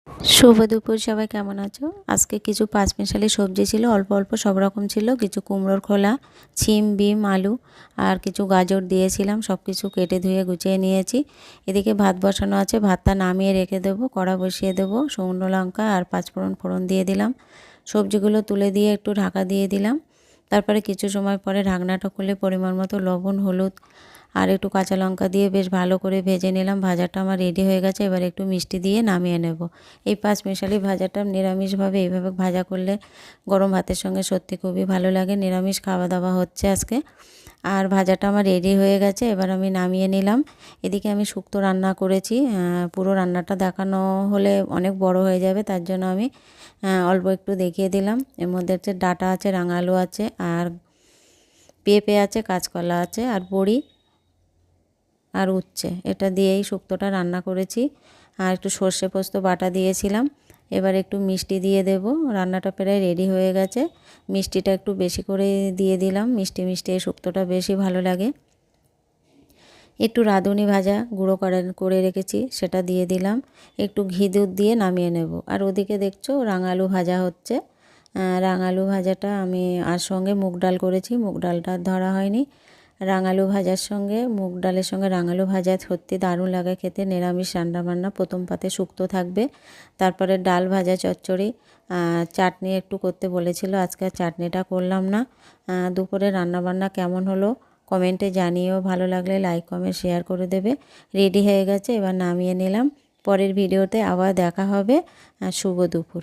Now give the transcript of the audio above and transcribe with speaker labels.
Speaker 1: শুভ দুপুর, সবাই কেমন আছো? আজকে কিছু পাঁচমিশালি সবজি ছিল, অল্প অল্প সব রকম ছিল। কিছু কুমড়োর খোলা, শিম, বিম, আলু আর কিছু গাজর দিয়েছিলাম। সব কিছু কেটে ধুয়ে গুছিয়ে নিয়েছি। এদিকে ভাত বসানো আছে, ভাতটা নামিয়ে রেখে দেবো। কড়া বসিয়ে দেবো, শুকনো লঙ্কা আর পাঁচফোড়ন ফোড়ন দিয়ে দিলাম। সবজিগুলো তুলে দিয়ে একটু ঢাকা দিয়ে দিলাম। তারপরে কিছু সময় পরে ঢাকনাটা খুলে পরিমাণ মতো লবণ, হলুদ আর একটু কাঁচা লঙ্কা দিয়ে বেশ ভালো করে ভেজে নিলাম। ভাজাটা আমার রেডি হয়ে গেছে। এবার একটু মিষ্টি দিয়ে নামিয়ে নেব। এই পাঁচমিশালি ভাজাটা নিরামিষভাবে এইভাবে ভাজা করলে গরম ভাতের সঙ্গে সত্যি খুবই ভালো লাগে। নিরামিষ খাওয়া দাওয়া হচ্ছে আজকে। আর ভাজাটা আমার রেডি হয়ে গেছে, এবার আমি নামিয়ে নিলাম। এদিকে আমি শুক্তো রান্না করেছি। পুরো রান্নাটা দেখানো হলে অনেক বড় হয়ে যাবে, তার জন্য আমি অল্প একটু দেখিয়ে দিলাম। এর মধ্যে হচ্ছে ডাঁটা আছে, রাঙা আলু আছে আর পেঁপে আছে, কাঁচকলা আছে আর বড়ি আর উচ্ছে, এটা দিয়েই শুক্তোটা রান্না করেছি। আর একটু সর্ষে পোস্ত বাটা দিয়েছিলাম। এবার একটু মিষ্টি দিয়ে দেব। রান্নাটা প্রায় রেডি হয়ে গেছে। মিষ্টিটা একটু বেশি করে দিয়ে দিলাম। মিষ্টি মিষ্টি এই শুক্তোটা বেশি ভালো লাগে। একটু রাঁধুনি ভাজা গুঁড়ো করে রেখেছি, সেটা দিয়ে দিলাম। একটু ঘি দুধ দিয়ে নামিয়ে নেব। আর ওদিকে দেখছো রাঙালু ভাজা হচ্ছে। রাঙালু ভাজাটা আমি আর সঙ্গে মুগ ডাল করেছি, মুগ ডালটা ধরা হয়নি। রাঙালু ভাজার সঙ্গে মুগ ডালের সঙ্গে রাঙালু ভাজা সত্যি দারুণ লাগে খেতে। নিরামিষ রান্নাবান্না প্রথম পাতে শুক্তো থাকবে, তারপরে ডাল ভাজা চচ্চড়ি, চাটনি একটু করতে বলেছিল, আজকে চাটনিটা করলাম না। দুপুরে রান্নাবান্না কেমন হলো কমেন্টে জানিও। ভালো লাগলে লাইক কমেন্ট শেয়ার করে দেবে। রেডি হয়ে গেছে, এবার নামিয়ে নিলাম। পরের ভিডিওতে আবার দেখা হবে। শুভ দুপুর।